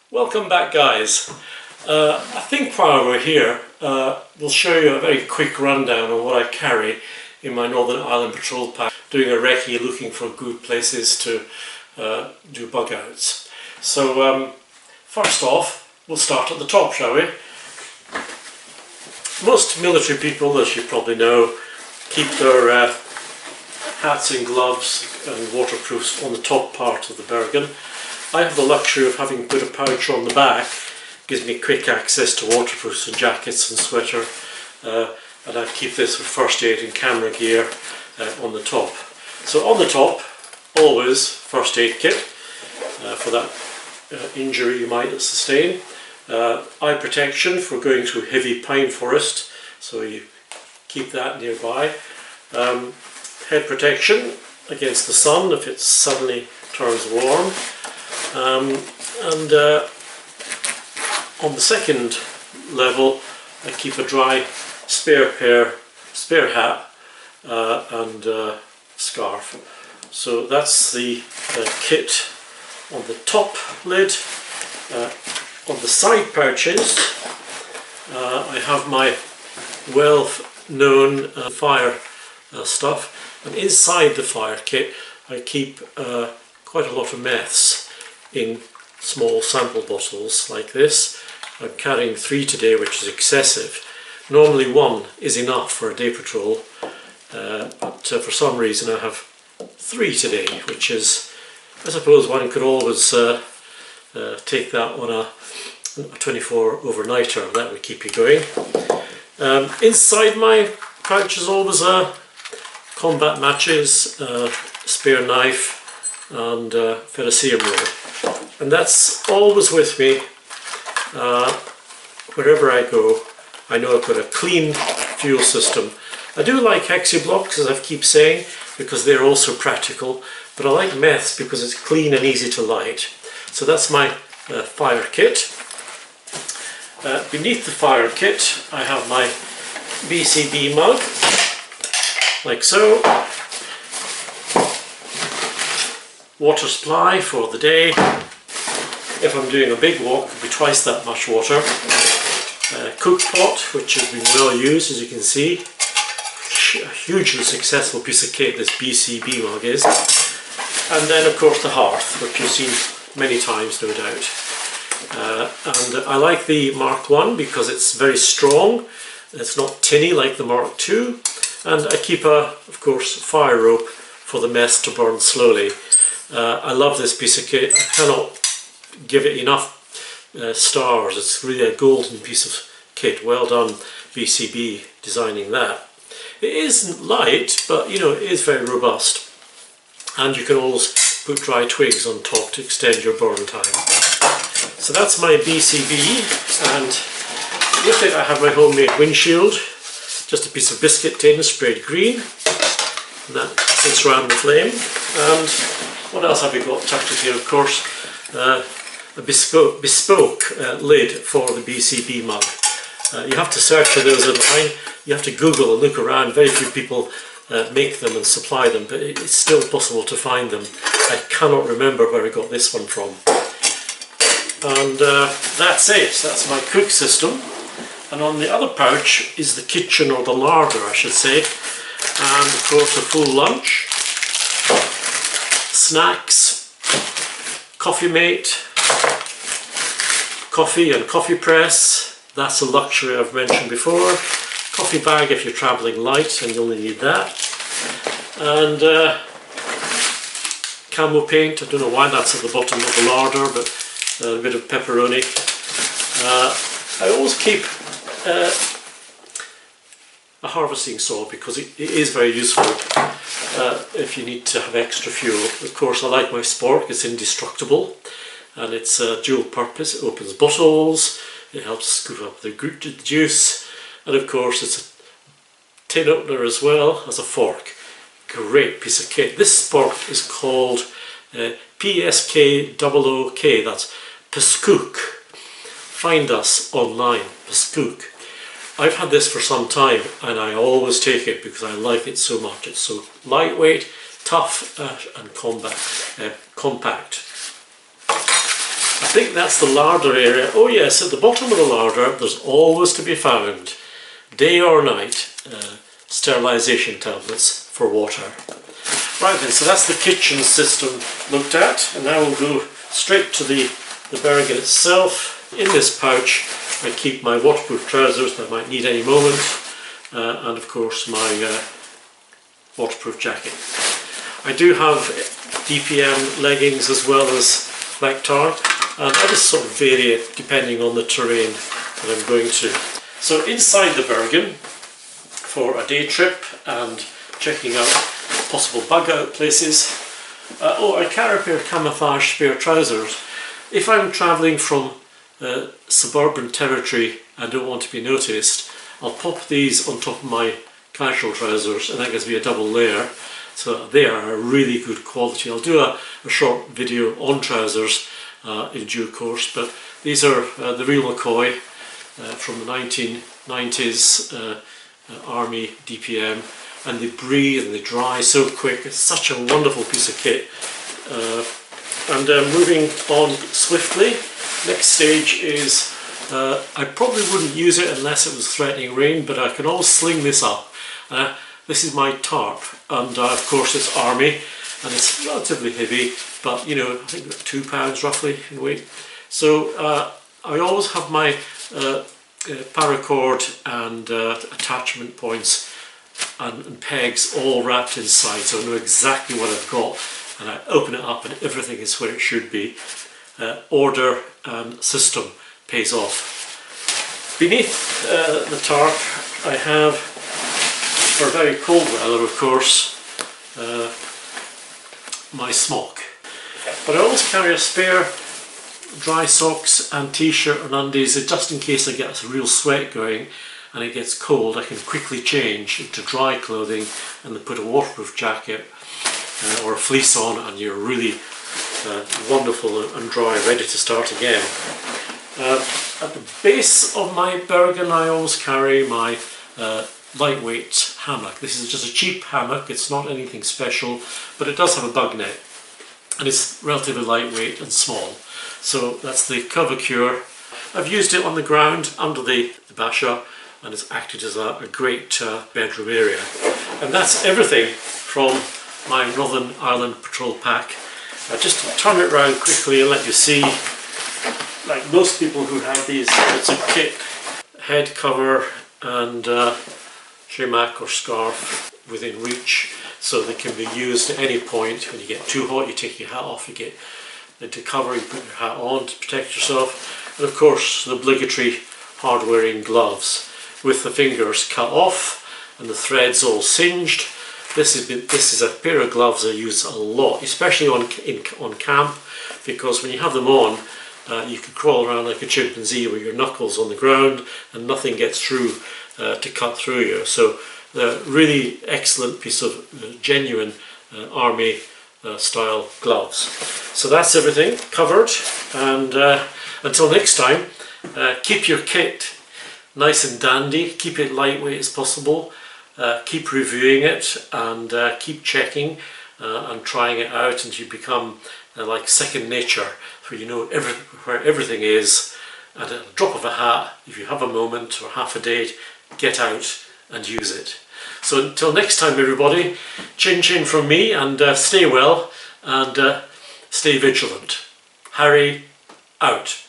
Welcome back, guys. I think while we're here we'll show you a very quick rundown on what I carry in my Northern Ireland Patrol pack, doing a recce, looking for good places to do bug outs. So first off, we'll start at the top, shall we? Most military people, as you probably know, keep their hats and gloves and waterproofs on the top part of the bergen. I have the luxury of having put a pouch on the back. Gives me quick access to waterproofs and jackets and sweater, and I keep this with first aid and camera gear on the top. So on the top, always first aid kit for that injury you might sustain. Eye protection for going through heavy pine forest, so you keep that nearby. Head protection against the sun if it suddenly turns warm. On the second level, I keep a dry spare hat and scarf. So that's the kit on the top lid. On the side pouches, I have my well-known fire stuff, and inside the fire kit I keep quite a lot of meths in small sample bottles like this. I'm carrying 3 today, which is excessive. Normally 1 is enough for a day patrol, but for some reason I have 3 today, which is, I suppose one could always take that on a 24 overnighter. That would keep you going. Inside my pouch is always combat matches, spare knife and ferrocerium roll, and that's always with me wherever I go. I know I've got a clean fuel system. I do like hexi-blocks, as I keep saying, because they're also practical, but I like meths because it's clean and easy to light. So that's my fire kit. Beneath the fire kit I have my BCB mug, like so. Water supply for the day. If I'm doing a big walk, it'll be twice that much water. Cook pot, which has been well used, as you can see. A hugely successful piece of kit this BCB mug is. And then of course the hearth, which you've seen many times, no doubt. And I like the Mark 1 because it's very strong. It's not tinny like the Mark 2. And I keep of course, fire rope for the mess to burn slowly. I love this piece of kit. I cannot give it enough stars. It's really a golden piece of kit. Well done, BCB, designing that. It isn't light, but you know, it is very robust. And you can always put dry twigs on top to extend your burn time. So that's my BCB, and with it I have my homemade windshield. Just a piece of biscuit tin sprayed green, and that sits around the flame. And what else have we got tucked in here? Of course, a bespoke lid for the BCB mug. You have to search for those online. You have to Google and look around. Very few people make them and supply them, but it's still possible to find them. I cannot remember where I got this one from. And that's it. That's my cook system. And on the other pouch is the kitchen, or the larder I should say, and of course a full lunch, snacks, coffee mate, coffee and coffee press. That's a luxury I've mentioned before. Coffee bag if you're travelling light, and you only need that. And camo paint. I don't know why that's at the bottom of the larder, but a bit of pepperoni. I always keep a harvesting saw because it is very useful if you need to have extra fuel. Of course, I like my spork. It's indestructible and it's dual purpose. It opens bottles, it helps scoop up the juice, and of course it's a tin opener as well as a fork. Great piece of kit. This spork is called PSK00K, that's Paskook. Find us online, Paskook. I've had this for some time and I always take it because I like it so much. It's so lightweight, tough and compact. I think that's the larder area. Oh yes, at the bottom of the larder there's always to be found, day or night, sterilisation tablets for water. Right then, so that's the kitchen system looked at, and now we'll go straight to the Bergen itself. In this pouch I keep my waterproof trousers that I might need any moment, and of course my waterproof jacket. I do have DPM leggings as well as black tar, and I just sort of vary it depending on the terrain that I'm going to. So inside the Bergen, for a day trip and checking out possible bug out places, I carry a pair of camouflage spare trousers. If I'm travelling from suburban territory and don't want to be noticed, I'll pop these on top of my casual trousers, and that gives me a double layer. So they are a really good quality. I'll do a short video on trousers in due course, but these are the real McCoy from the 1990s Army DPM, and they breathe and they dry so quick. It's such a wonderful piece of kit. And moving on swiftly, next stage is, I probably wouldn't use it unless it was threatening rain, but I can always sling this up. This is my tarp, and of course it's Army, and it's relatively heavy, but you know, I think 2 pounds roughly in weight. So I always have my paracord and attachment points and pegs all wrapped inside, so I know exactly what I've got, and I open it up and everything is where it should be. Order and system pays off. Beneath the tarp I have, for very cold weather of course, my smock. But I always carry a spare dry socks and t-shirt and undies, just in case I get a real sweat going and it gets cold. I can quickly change into dry clothing and then put a waterproof jacket or a fleece on, and you're really wonderful and dry, ready to start again. At the base of my Bergen I always carry my lightweight hammock. This is just a cheap hammock, it's not anything special, but it does have a bug net and it's relatively lightweight and small. So that's the Covacure. I've used it on the ground under the basha, and it's acted as a great bedroom area. And that's everything from my Northern Ireland Patrol pack. I'll just turn it around quickly and let you see, like most people who have these, it's a kit, head cover and shamak or scarf within reach, so they can be used at any point. When you get too hot, you take your hat off, you get into cover, you put your hat on to protect yourself, and of course the obligatory hard-wearing gloves with the fingers cut off and the threads all singed. This is a pair of gloves I use a lot, especially on camp, because when you have them on, you can crawl around like a chimpanzee with your knuckles on the ground and nothing gets through to cut through you. So they're really excellent piece of genuine Army style gloves. So that's everything covered, and until next time, keep your kit nice and dandy, keep it lightweight as possible, keep reviewing it and keep checking and trying it out until you become like second nature, where you know where everything is, and at a drop of a hat, if you have a moment or half a day, get out and use it. So until next time everybody, chin chin from me, and stay well and stay vigilant. Harry out.